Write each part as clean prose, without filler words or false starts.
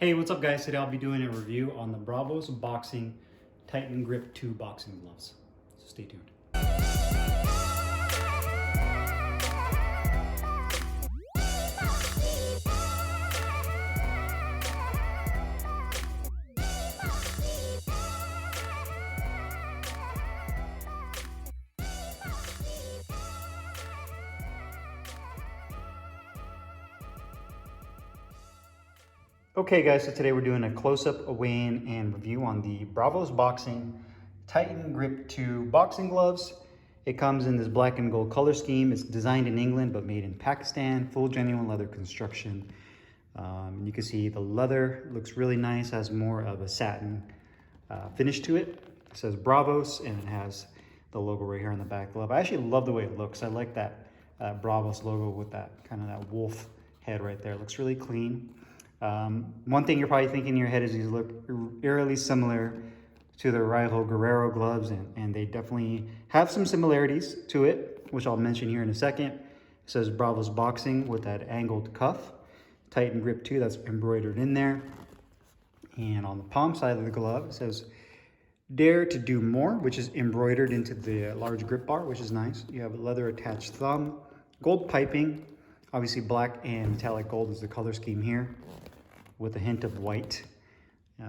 Hey, what's up guys? Today I'll be doing a review on the Bravose Boxing Titan Grip 2 boxing gloves. So stay tuned. Okay guys, so today we're doing a close-up, a weigh-in, and review on the Bravose Boxing Titan Grip 2 boxing gloves. It comes in this black and gold color scheme. It's designed in England but made in Pakistan, full genuine leather construction. You can see the leather looks really nice, has more of a satin finish to it. It says Bravose and it has the logo right here on the back glove. I actually love the way it looks. I like that Bravose logo with that kind of that wolf head right there. It looks really clean. One thing you're probably thinking in your head is these look eerily similar to the rival Guerrero gloves, and they definitely have some similarities to it, which I'll mention here in a second. It says Bravos Boxing with that angled cuff, Titan Grip 2 that's embroidered in there. And on the palm side of the glove, it says Dare to Do More, which is embroidered into the large grip bar, which is nice. You have a leather attached thumb, gold piping, obviously black and metallic gold is the color scheme here, with a hint of white. You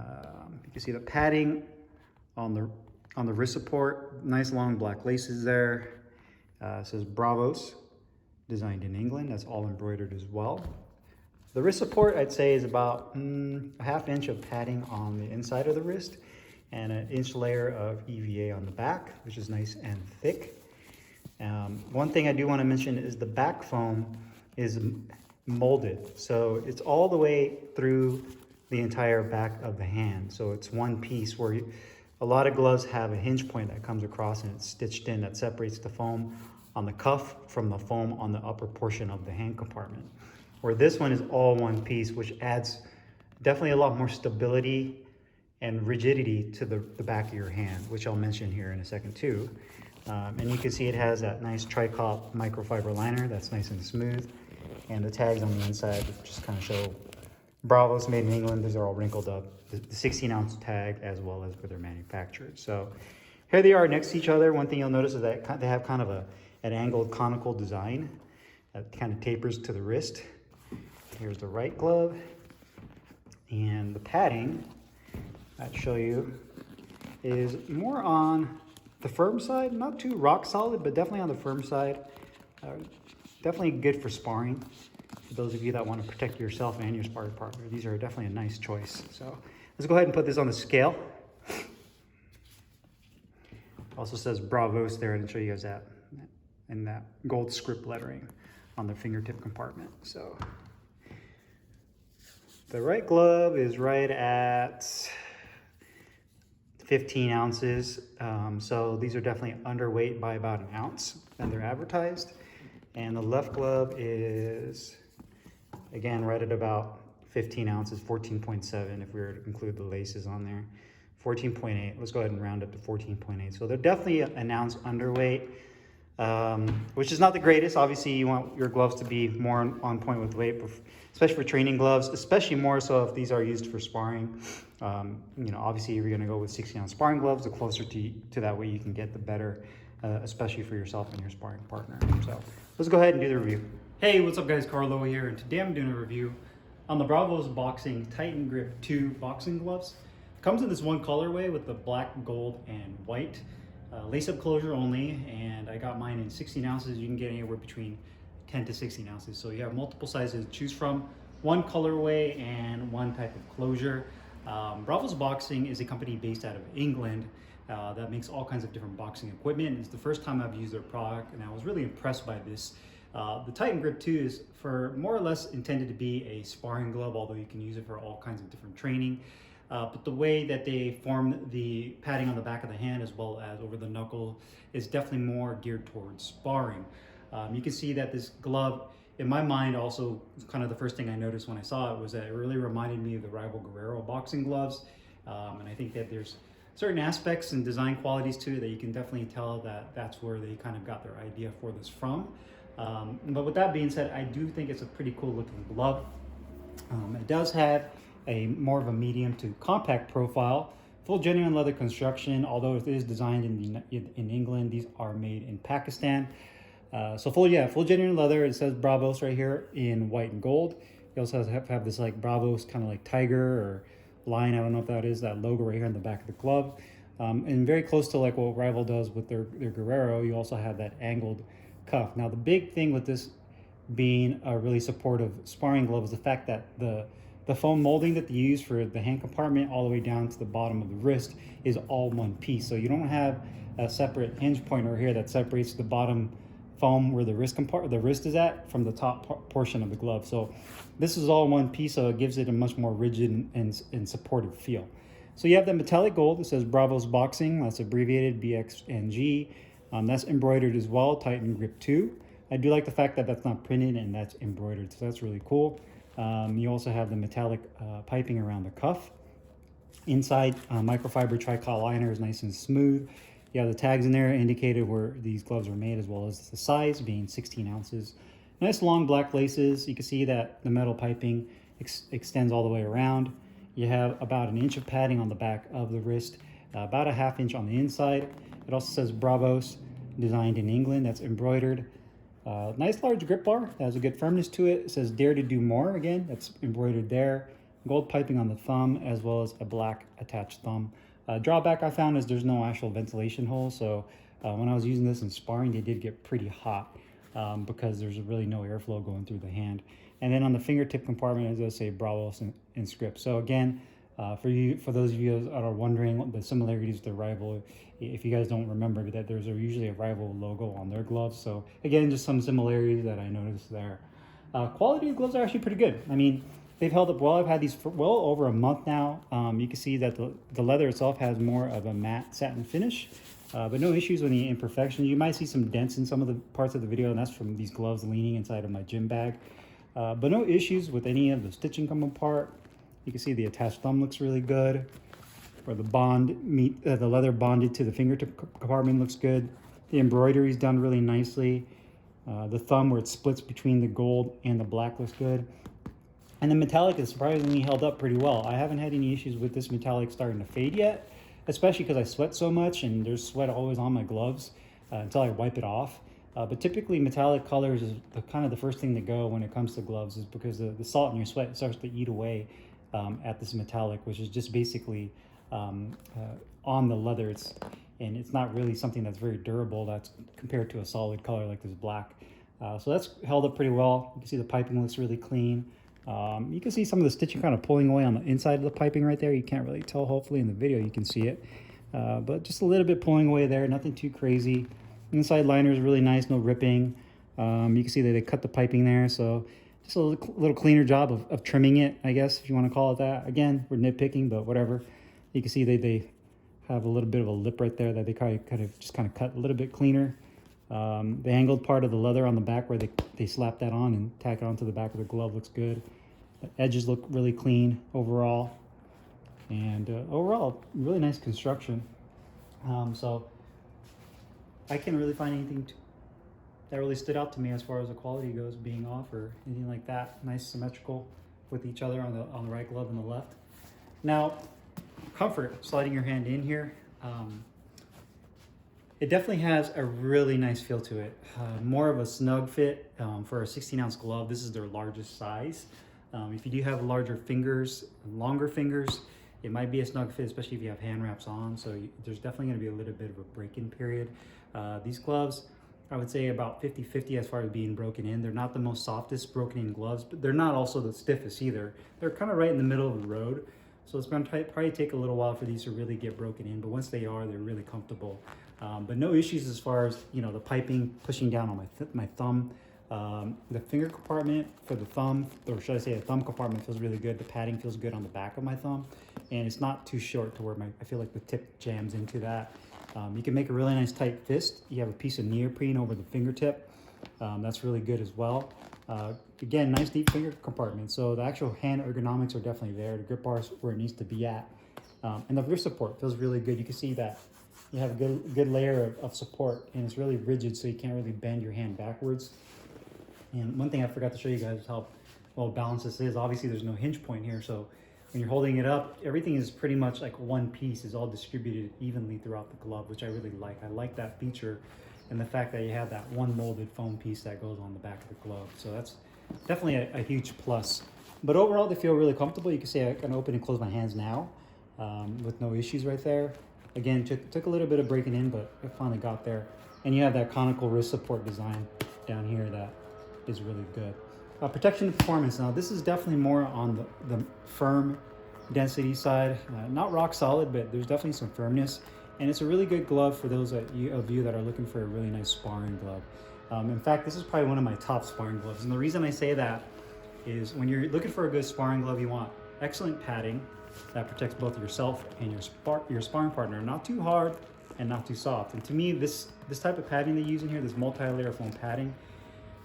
can see the padding on the wrist support, nice long black laces there. It says Bravos, designed in England. That's all embroidered as well. The wrist support, I'd say, is about a half inch of padding on the inside of the wrist and an inch layer of EVA on the back, which is nice and thick. One thing I do want to mention is the back foam is molded, so it's all the way through the entire back of the hand. So it's one piece where a lot of gloves have a hinge point that comes across and it's stitched in that separates the foam on the cuff from the foam on the upper portion of the hand compartment. Where this one is all one piece, which adds definitely a lot more stability and rigidity to the back of your hand, which I'll mention here in a second too. And you can see it has that nice tricop microfiber liner that's nice and smooth. And the tags on the inside just kind of show Bravos made in England. These are all wrinkled up. The 16-ounce tag as well as where they're manufactured. So here they are next to each other. One thing you'll notice is that they have kind of an angled conical design that kind of tapers to the wrist. Here's the right glove. And the padding, I'd show you, is more on the firm side. Not too rock solid, but definitely on the firm side. Definitely good for sparring. For those of you that want to protect yourself and your sparring partner, these are definitely a nice choice. So let's go ahead and put this on the scale. Also says Bravos there, and show you guys that in that gold script lettering on the fingertip compartment. So the right glove is right at 15 ounces. So these are definitely underweight by about an ounce than they're advertised. And the left glove is, again, right at about 15 ounces, 14.7 if we were to include the laces on there. 14.8, let's go ahead and round up to 14.8. So they're definitely an ounce underweight, which is not the greatest. Obviously, you want your gloves to be more on point with weight, especially for training gloves, especially more so if these are used for sparring. Obviously, if you're gonna go with 16-ounce sparring gloves, the closer to that way you can get, the better, especially for yourself and your sparring partner. So let's go ahead and do the review. Hey, what's up guys? Carlo here, and today I'm doing a review on the Bravos Boxing Titan Grip 2 boxing gloves. Comes in this one colorway with the black, gold, and white. Lace-up closure only, and I got mine in 16 ounces. You can get anywhere between 10 to 16 ounces. So you have multiple sizes to choose from, one colorway and one type of closure. Bravos Boxing is a company based out of England that makes all kinds of different boxing equipment. It's the first time I've used their product, and I was really impressed by this. The Titan Grip 2 is more or less intended to be a sparring glove, although you can use it for all kinds of different training. But the way that they form the padding on the back of the hand as well as over the knuckle is definitely more geared towards sparring. You can see that this glove, in my mind, also kind of the first thing I noticed when I saw it was that it really reminded me of the rival Guerrero boxing gloves. And I think that there's certain aspects and design qualities to it that you can definitely tell that that's where they kind of got their idea for this from. But with that being said, I do think it's a pretty cool looking glove. It does have a more of a medium to compact profile. Full genuine leather construction, although it is designed in England, these are made in Pakistan. So full genuine leather. It says Bravos right here in white and gold. You also have this like Bravos kind of like tiger or lion. I don't know if that is that logo right here on the back of the glove. And very close to like what Rival does with their Guerrero, you also have that angled cuff. Now the big thing with this being a really supportive sparring glove is the fact that the foam molding that they use for the hand compartment all the way down to the bottom of the wrist is all one piece. So you don't have a separate hinge pointer here that separates the bottom foam where the wrist is at from the top portion of the glove. So this is all one piece, so it gives it a much more rigid and supportive feel. So you have the metallic gold. It says Bravos Boxing. That's abbreviated BXNG. That's embroidered as well, Titan Grip 2. I do like the fact that that's not printed and that's embroidered, so that's really cool. You also have the metallic piping around the cuff. Inside, microfiber tricot liner is nice and smooth. You have the tags in there indicated where these gloves are made, as well as the size being 16 ounces. Nice long black laces. You can see that the metal piping extends all the way around. You have about an inch of padding on the back of the wrist, about a ½ inch on the inside. It also says Bravos, designed in England. That's embroidered. Nice large grip bar that has a good firmness to it. It says Dare to Do More. Again, that's embroidered there. Gold piping on the thumb, as well as a black attached thumb. Drawback I found is there's no actual ventilation hole, so when I was using this in sparring, they did get pretty hot because there's really no airflow going through the hand. And then on the fingertip compartment, as I say, Bravos in script. So again, for those of you that are wondering what the similarities with the Rival, if you guys don't remember that there's usually a Rival logo on their gloves. So again, just some similarities that I noticed there. Quality of gloves are actually pretty good. I mean, they've held up well. I've had these for well over a month now. You can see that the leather itself has more of a matte satin finish, but no issues with any imperfections. You might see some dents in some of the parts of the video, and that's from these gloves leaning inside of my gym bag. But no issues with any of the stitching coming apart. You can see the attached thumb looks really good. Where the leather bonded to the fingertip compartment looks good. The embroidery is done really nicely. The thumb where it splits between the gold and the black looks good. And the metallic is surprisingly held up pretty well. I haven't had any issues with this metallic starting to fade yet, especially because I sweat so much and there's sweat always on my gloves until I wipe it off. But typically metallic colors is kind of the first thing to go when it comes to gloves, is because the salt in your sweat starts to eat away at this metallic, which is just basically on the leather. And it's not really something that's very durable that's compared to a solid color like this black. So that's held up pretty well. You can see the piping looks really clean. You can see some of the stitching kind of pulling away on the inside of the piping right there. You can't really tell, hopefully in the video you can see it. But just a little bit pulling away there, nothing too crazy. Inside liner is really nice, no ripping. You can see that they cut the piping there, so just a little cleaner job of trimming it, I guess, if you want to call it that. Again, we're nitpicking, but whatever. You can see they have a little bit of a lip right there that they kind of cut a little bit cleaner. The angled part of the leather on the back where they slap that on and tack it onto the back of the glove looks good. The edges look really clean overall. And overall, really nice construction. So I can't really find anything that really stood out to me as far as the quality goes, being off or anything like that. Nice symmetrical with each other on the right glove and the left. Now, comfort, sliding your hand in here. It definitely has a really nice feel to it. More of a snug fit for a 16-ounce glove. This is their largest size. If you do have larger fingers, longer fingers, it might be a snug fit, especially if you have hand wraps on. So there's definitely going to be a little bit of a break-in period. These gloves, I would say about 50-50 as far as being broken in. They're not the most softest broken in gloves, but they're not also the stiffest either. They're kind of right in the middle of the road. So it's going to probably take a little while for these to really get broken in, but once they are, they're really comfortable. But no issues as far as, you know, the piping pushing down on my thumb. The finger compartment for the thumb, or should I say the thumb compartment, feels really good. The padding feels good on the back of my thumb, and it's not too short to where I feel like the tip jams into that. You can make a really nice tight fist. You have a piece of neoprene over the fingertip. That's really good as well. Again, nice deep finger compartment. So the actual hand ergonomics are definitely there. The grip bar is where it needs to be at. And the wrist support feels really good. You can see that you have a good layer of support, and it's really rigid, so you can't really bend your hand backwards. And one thing I forgot to show you guys is how well balanced this is. Obviously, there's no hinge point here, so when you're holding it up, everything is pretty much like one piece, is all distributed evenly throughout the glove, which I really like. I like that feature and the fact that you have that one molded foam piece that goes on the back of the glove. So that's definitely a huge plus. But overall, they feel really comfortable. You can see I can open and close my hands now with no issues right there. Again, took a little bit of breaking in, but it finally got there. And you have that conical wrist support design down here that is really good. Protection and performance. Now, this is definitely more on the firm density side. Not rock solid, but there's definitely some firmness. And it's a really good glove for those of you that are looking for a really nice sparring glove. In fact, this is probably one of my top sparring gloves. And the reason I say that is when you're looking for a good sparring glove, you want excellent padding that protects both yourself and your sparring partner. Not too hard and not too soft. And to me, this type of padding they use in here, this multi-layer foam padding,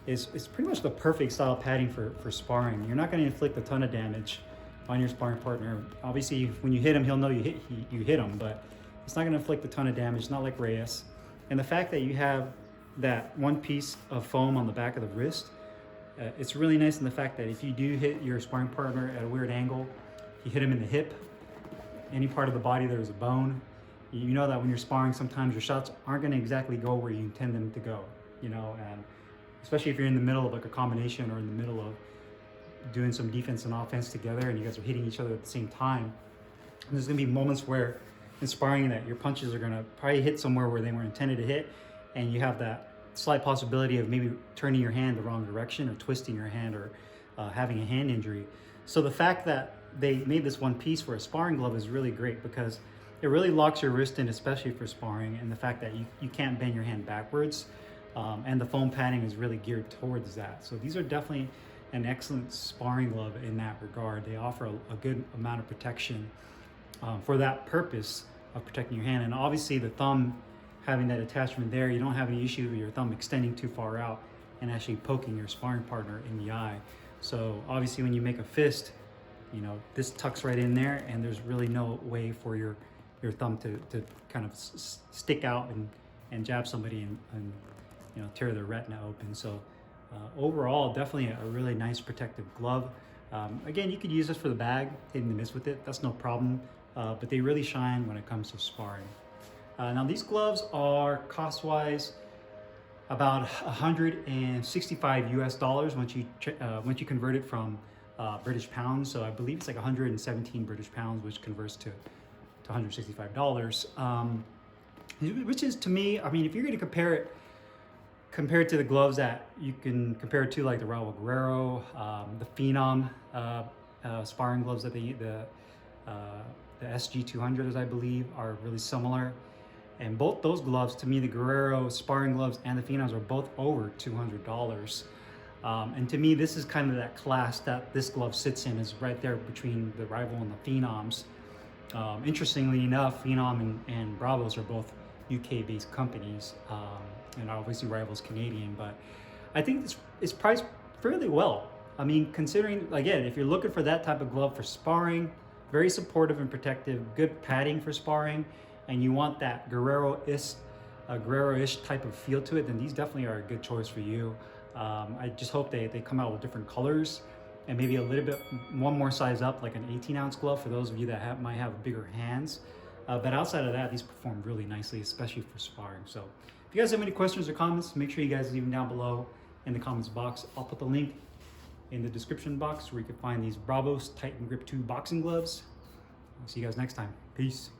is pretty much the perfect style padding for sparring. You're not going to inflict a ton of damage on your sparring partner. Obviously, when you hit him, he'll know you hit him, but it's not going to inflict a ton of damage, not like Reyes. And the fact that you have that one piece of foam on the back of the wrist, it's really nice in the fact that if you do hit your sparring partner at a weird angle, you hit him in the hip, any part of the body there's a bone, you know that when you're sparring, sometimes your shots aren't going to exactly go where you intend them to go, you know, and especially if you're in the middle of like a combination or in the middle of doing some defense and offense together and you guys are hitting each other at the same time. There's going to be moments where in sparring that your punches are going to probably hit somewhere where they weren't intended to hit, and you have that slight possibility of maybe turning your hand the wrong direction or twisting your hand or having a hand injury. So the fact that they made this one piece for a sparring glove is really great because it really locks your wrist in, especially for sparring, and the fact that you can't bend your hand backwards. And the foam padding is really geared towards that. So these are definitely an excellent sparring glove in that regard. They offer a good amount of protection for that purpose of protecting your hand. And obviously the thumb, having that attachment there, you don't have any issue with your thumb extending too far out and actually poking your sparring partner in the eye. So obviously when you make a fist, you know, this tucks right in there and there's really no way for your thumb to kind of stick out and jab somebody and you know, tear their retina open. So overall, definitely a really nice protective glove. Again, you could use this for the bag, hitting the miss with it, that's no problem. But they really shine when it comes to sparring. Now these gloves are cost-wise about $165 US once you convert it from British pounds. So I believe it's like 117 British pounds, which converts to $165. Which is, to me, I mean, if you're going to compare it to the gloves that you can compare it to, like the Raul Guerrero, the Phenom sparring gloves that the SG200s, I believe, are really similar. And both those gloves, to me, the Guerrero sparring gloves and the Phenoms are both over $200. And to me, this is kind of that class that this glove sits in, is right there between the Rival and the Phenoms. Interestingly enough, Phenom and Bravose are both UK-based companies, and obviously Rival's Canadian, but I think it's priced fairly well. I mean, considering, again, if you're looking for that type of glove for sparring, very supportive and protective, good padding for sparring, and you want that Guerrero-ish type of feel to it, then these definitely are a good choice for you. I just hope they come out with different colors and maybe a little bit one more size up, like an 18-ounce glove for those of you that might have bigger hands. But outside of that, these perform really nicely, especially for sparring. So if you guys have any questions or comments, make sure you guys leave them down below in the comments box. I'll put the link in the description box where you can find these Bravos Titan Grip 2 boxing gloves. I'll see you guys next time. Peace.